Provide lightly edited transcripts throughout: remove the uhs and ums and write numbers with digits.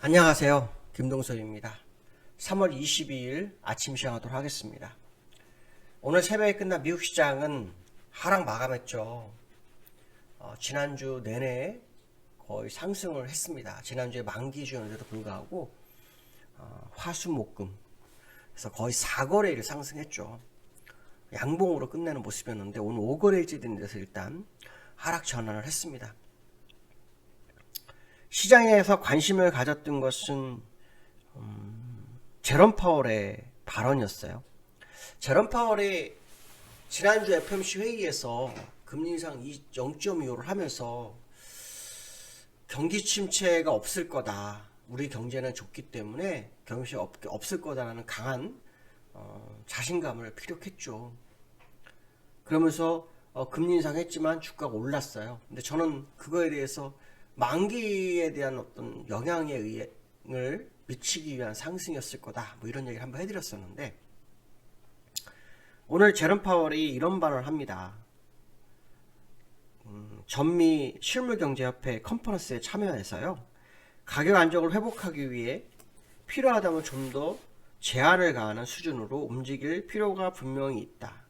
안녕하세요. 김동석입니다. 3월 22일 아침 시작하도록 하겠습니다. 오늘 새벽에 끝난 미국 시장은 하락 마감했죠. 지난주 내내 거의 상승을 했습니다. 지난주에 만기주였는데도 불구하고 화수목금 그래서 거의 4거래일 상승했죠. 양봉으로 끝내는 모습이었는데 오늘 5거래일째 된 데서 일단 하락 전환을 했습니다. 시장에서 관심을 가졌던 것은 제롬 파월의 발언이었어요. 제롬 파월이 지난주 FOMC 회의에서 금리 인상 0.25를 하면서 경기 침체가 없을 거다. 우리 경제는 좋기 때문에 경기 침체가 없을 거다라는 강한 자신감을 피력했죠. 그러면서 금리 인상했지만 주가가 올랐어요. 근데 저는 그거에 대해서 만기에 대한 어떤 영향을 미치기 위한 상승이었을 거다. 뭐 이런 얘기를 한번 해드렸었는데 오늘 제롬 파월이 이런 발언을 합니다. 전미 실물경제협회 컨퍼런스에 참여해서요. 가격 안정을 회복하기 위해 필요하다면 좀 더 제한을 가하는 수준으로 움직일 필요가 분명히 있다.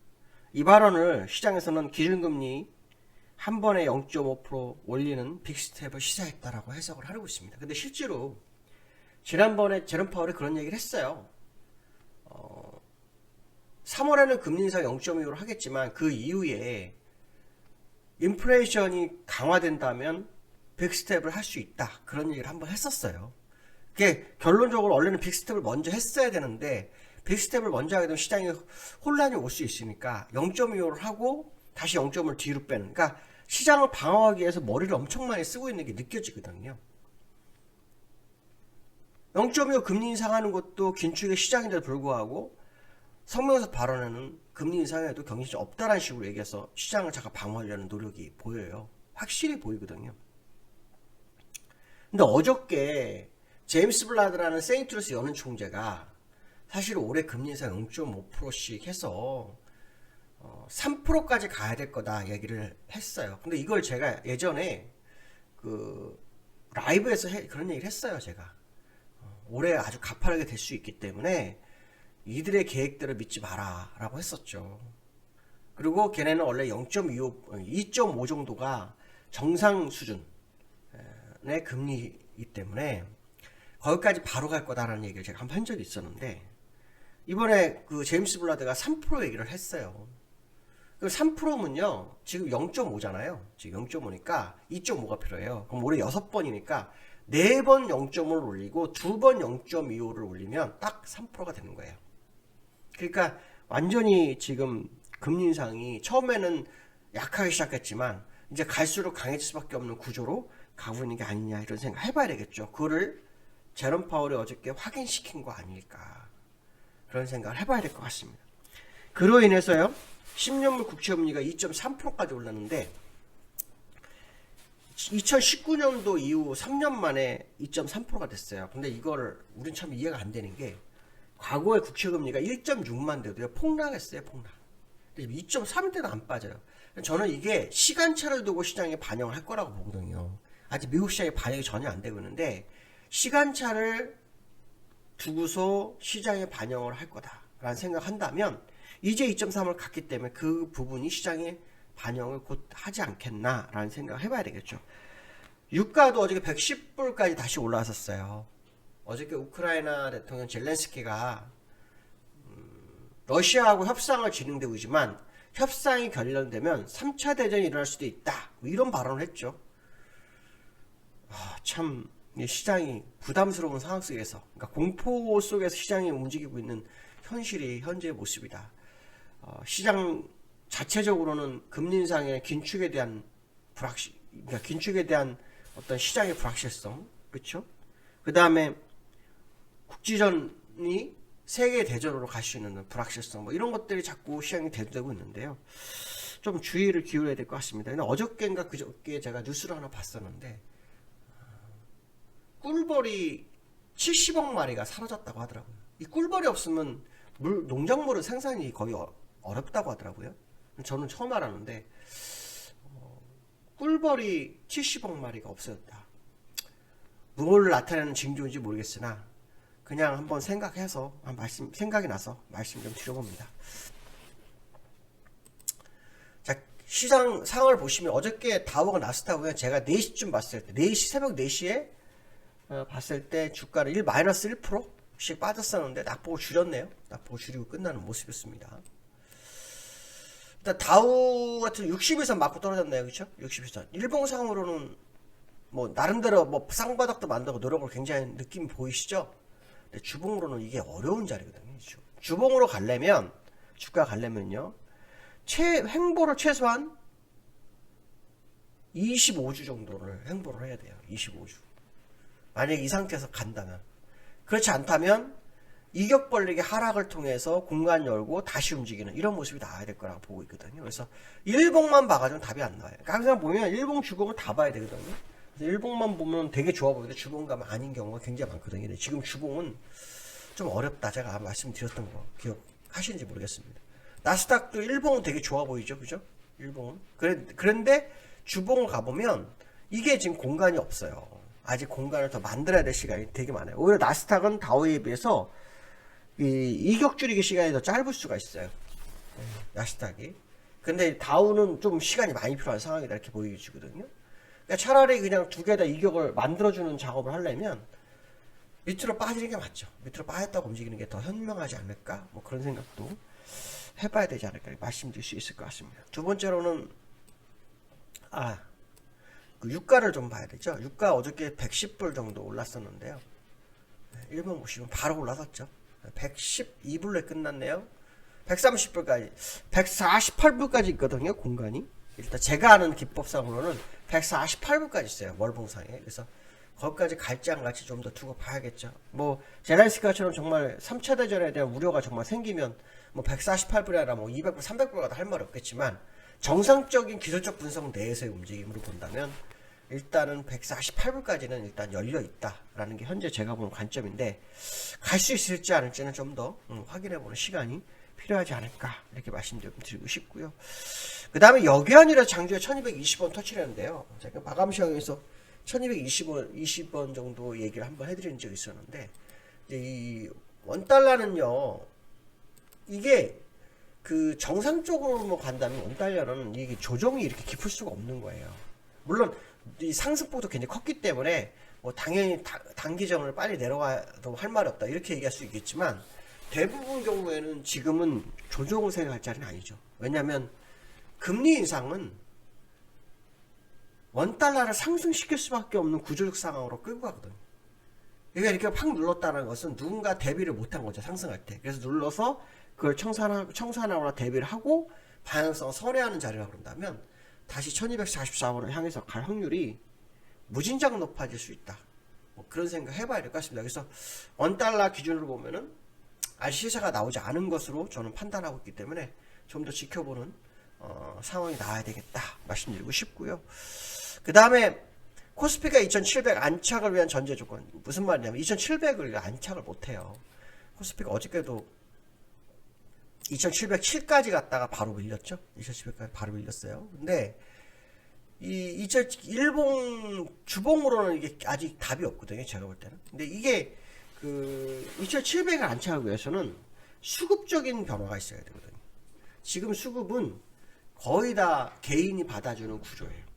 이 발언을 시장에서는 기준금리 한 번에 0.5% 올리는 빅스텝을 시사했다라고 해석을 하고 있습니다. 근데 실제로 지난번에 제롬 파월이 그런 얘기를 했어요. 3월에는 금리 인상 0.25를 하겠지만 그 이후에 인플레이션이 강화된다면 빅스텝을 할 수 있다. 그런 얘기를 한번 했었어요. 그게 결론적으로 원래는 빅스텝을 먼저 했어야 되는데 빅스텝을 먼저 하게 되면 시장에 혼란이 올 수 있으니까 0.25를 하고 다시 0.5를 뒤로 빼는. 그러니까 시장을 방어하기 위해서 머리를 엄청 많이 쓰고 있는 게 느껴지거든요. 0.25 금리 인상하는 것도 긴축의 시장인데도 불구하고 성명서 발언에는 금리 인상에도 경기가 없다라는 식으로 얘기해서 시장을 잠깐 방어하려는 노력이 보여요. 확실히 보이거든요. 근데 어저께 제임스 블라드라는 세인트루스 연은 총재가 사실 올해 금리 인상 0.5%씩 해서 3%까지 가야 될 거다 얘기를 했어요. 근데 이걸 제가 예전에 그 라이브에서 그런 얘기를 했어요. 제가 올해 아주 가파르게 될 수 있기 때문에 이들의 계획들을 믿지 마라 라고 했었죠. 그리고 걔네는 원래 2.5 정도가 정상 수준의 금리이기 때문에 거기까지 바로 갈 거다라는 얘기를 제가 한번 한 적이 있었는데 이번에 그 제임스 블라드가 3% 얘기를 했어요. 3%면요, 지금 0.5잖아요. 지금 0.5니까 2.5가 필요해요. 그럼 올해 6번이니까 4번 0.5를 올리고 2번 0.25를 올리면 딱 3%가 되는 거예요. 그러니까 완전히 지금 금리 인상이 처음에는 약하게 시작했지만 이제 갈수록 강해질 수밖에 없는 구조로 가고 있는 게 아니냐 이런 생각 해봐야 되겠죠. 그거를 제롬 파월이 어저께 확인시킨 거 아닐까 그런 생각을 해봐야 될 것 같습니다. 그로 인해서요 10년물 국채금리가 2.3%까지 올랐는데 2019년도 이후 3년 만에 2.3%가 됐어요. 근데 이거를 우린 참 이해가 안 되는 게 과거의 국채금리가 1.6만 돼도요 폭락했어요. 폭락. 2.3일 때도 안 빠져요. 저는 이게 시간차를 두고 시장에 반영을 할 거라고 보거든요. 아직 미국 시장에 반영이 전혀 안 되고 있는데 시간차를 두고서 시장에 반영을 할 거다라는 생각한다면 이제 2.3을 갔기 때문에 그 부분이 시장에 반영을 곧 하지 않겠나라는 생각을 해봐야 되겠죠. 유가도 어저께 110불까지 다시 올라왔었어요. 어저께 우크라이나 대통령 젤렌스키가 러시아하고 협상을 진행되고 있지만 협상이 결렬되면 3차 대전이 일어날 수도 있다. 이런 발언을 했죠. 참 시장이 부담스러운 상황 속에서 그러니까 공포 속에서 시장이 움직이고 있는 현실이 현재의 모습이다. 시장 자체적으로는 금리 인상의 긴축에 대한 그러니까 긴축에 대한 어떤 시장의 불확실성, 그렇죠? 그 다음에 국지전이 세계 대전으로 갈 수 있는 불확실성, 뭐 이런 것들이 자꾸 시장이 대두되고 있는데요. 좀 주의를 기울여야 될 것 같습니다. 근데 어저께인가 그저께 제가 뉴스를 하나 봤었는데 꿀벌이 70억 마리가 사라졌다고 하더라고요. 이 꿀벌이 없으면 농작물은 생산이 거의 어렵다고 하더라고요. 저는 처음 알았는데 꿀벌이 70억 마리가 없어졌다. 뭘 나타내는 징조인지 모르겠으나 그냥 한번 생각해서 생각이 나서 말씀 좀 드려봅니다. 자, 시장 상황을 보시면 어저께 다우가 나스닥은 제가 4시쯤 봤을 때 4시 새벽 4시에 봤을 때 주가는 마이너스 1%씩 빠졌었는데 낙폭을 줄였네요. 낙폭을 줄이고 끝나는 모습이었습니다. 일단 다우 같은 60일선 맞고 떨어졌네요. 그렇죠? 60일선. 일봉상으로는 뭐 나름대로 뭐 쌍바닥도 만들고 노력을 굉장히 느낌이 보이시죠? 근데 주봉으로는 이게 어려운 자리거든요. 주봉으로 가려면 주가 가려면요. 횡보를 최소한 25주 정도를 횡보를 해야 돼요. 25주. 만약에 이 상태에서 간다면. 그렇지 않다면 이격 벌리기 하락을 통해서 공간 열고 다시 움직이는 이런 모습이 나와야 될 거라고 보고 있거든요. 그래서 일봉만 봐가지고 답이 안 나와요. 그러니까 항상 보면 일봉 주봉을 다 봐야 되거든요. 일봉만 보면 되게 좋아 보이는데 주봉 가면 아닌 경우가 굉장히 많거든요. 근데 지금 주봉은 좀 어렵다. 제가 말씀드렸던 거 기억하시는지 모르겠습니다. 나스닥도 일봉은 되게 좋아 보이죠. 그죠? 일봉은. 그런데 주봉을 가보면 이게 지금 공간이 없어요. 아직 공간을 더 만들어야 될 시간이 되게 많아요. 오히려 나스닥은 다우에 비해서 이격 줄이기 시간이 더 짧을 수가 있어요. 나스닥이. 근데 다우는 좀 시간이 많이 필요한 상황이다 이렇게 보여지거든요. 그러니까 차라리 그냥 두 개 다 이격을 만들어주는 작업을 하려면 밑으로 빠지는 게 맞죠. 밑으로 빠졌다고 움직이는 게 더 현명하지 않을까? 뭐 그런 생각도 해봐야 되지 않을까 말씀드릴 수 있을 것 같습니다. 두 번째로는 그 유가를 좀 봐야 되죠. 유가 어저께 110불 정도 올랐었는데요. 1번 보시면 바로 올라섰죠. 112불에 끝났네요. 130불까지 148불까지 있거든요. 공간이. 일단 제가 아는 기법상으로는 148불까지 있어요. 월봉상에. 그래서 거기까지 갈지 안 갈지 좀 더 두고 봐야겠죠. 뭐 젤렌스키처럼 정말 3차 대전에 대한 우려가 정말 생기면 뭐 148불이 아니라 뭐 200불, 300불 가도 할 말 없겠지만 정상적인 기술적 분석 내에서의 움직임으로 본다면 일단은 148불까지는 일단 열려 있다라는 게 현재 제가 보는 관점인데 갈 수 있을지 않을지는 좀 더 확인해보는 시간이 필요하지 않을까 이렇게 말씀 좀 드리고 싶고요. 그 다음에 여기아니라 장주에 1220원 터치를 했는데요. 제가 마감 시황에서 1220원 정도 얘기를 한번 해드린 적이 있었는데 이 원달러는요 이게 그 정상적으로 간다면 원달러는 이게 조정이 이렇게 깊을 수가 없는 거예요. 물론 이 상승폭도 굉장히 컸기 때문에 뭐 당연히 단기적으로 빨리 내려가도 할 말이 없다 이렇게 얘기할 수 있겠지만 대부분 경우에는 지금은 조정을 생각할 자리는 아니죠. 왜냐하면 금리 인상은 원달러를 상승시킬 수밖에 없는 구조적 상황으로 끌고 가거든요. 그러니까 이렇게 팍 눌렀다는 것은 누군가 대비를 못한 거죠. 상승할 때. 그래서 눌러서 그걸 청산하거나 대비를 하고 방향성을 선회하는 자리라고 그런다면 다시 1244원을 향해서 갈 확률이 무진장 높아질 수 있다. 뭐 그런 생각 해봐야 될 것 같습니다. 그래서 원달러 기준으로 보면은 아직 시세가 나오지 않은 것으로 저는 판단하고 있기 때문에 좀 더 지켜보는 상황이 나와야 되겠다 말씀드리고 싶고요. 그 다음에 코스피가 2700 안착을 위한 전제 조건 무슨 말이냐면 2700을 안착을 못해요. 코스피가 어저께도 2707까지 갔다가 바로 밀렸죠. 2700까지 바로 밀렸어요. 근데 이 일봉 주봉으로는 이게 아직 답이 없거든요. 제가 볼 때는. 근데 이게 그 2700을 안착하기 위해서는 수급적인 변화가 있어야 되거든요. 지금 수급은 거의 다 개인이 받아주는 구조예요.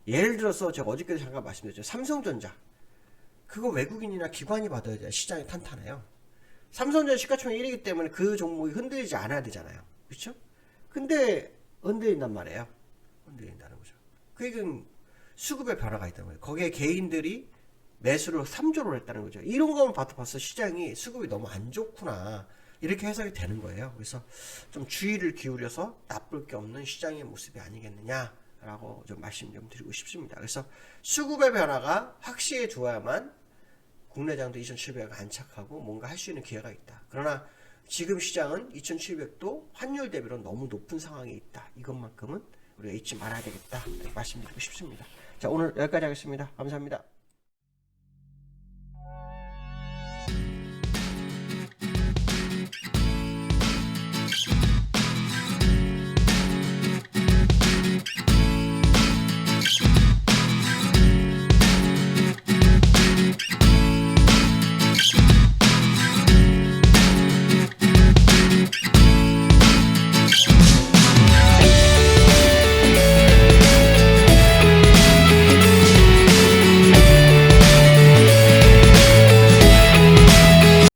예를 들어서 제가 어저께도 잠깐 말씀드렸죠. 삼성전자. 그거 외국인이나 기관이 받아야 시장이 탄탄해요. 삼성전자 시가총액 1위이기 때문에 그 종목이 흔들리지 않아야 되잖아요. 그렇죠? 근데 흔들린단 말이에요. 흔들린다는 거죠. 그게 수급의 변화가 있다는 거예요. 거기에 개인들이 매수를 3조를 했다는 거죠. 이런 거만 봐도 벌써 시장이 수급이 너무 안 좋구나. 이렇게 해석이 되는 거예요. 그래서 좀 주의를 기울여서 나쁠 게 없는 시장의 모습이 아니겠느냐라고 좀 말씀 좀 드리고 싶습니다. 그래서 수급의 변화가 확실해져야만 국내장도 2700을 안착하고 뭔가 할 수 있는 기회가 있다. 그러나 지금 시장은 2700도 환율 대비로 너무 높은 상황에 있다. 이것만큼은 우리가 잊지 말아야 되겠다. 말씀드리고 싶습니다. 자, 오늘 여기까지 하겠습니다. 감사합니다.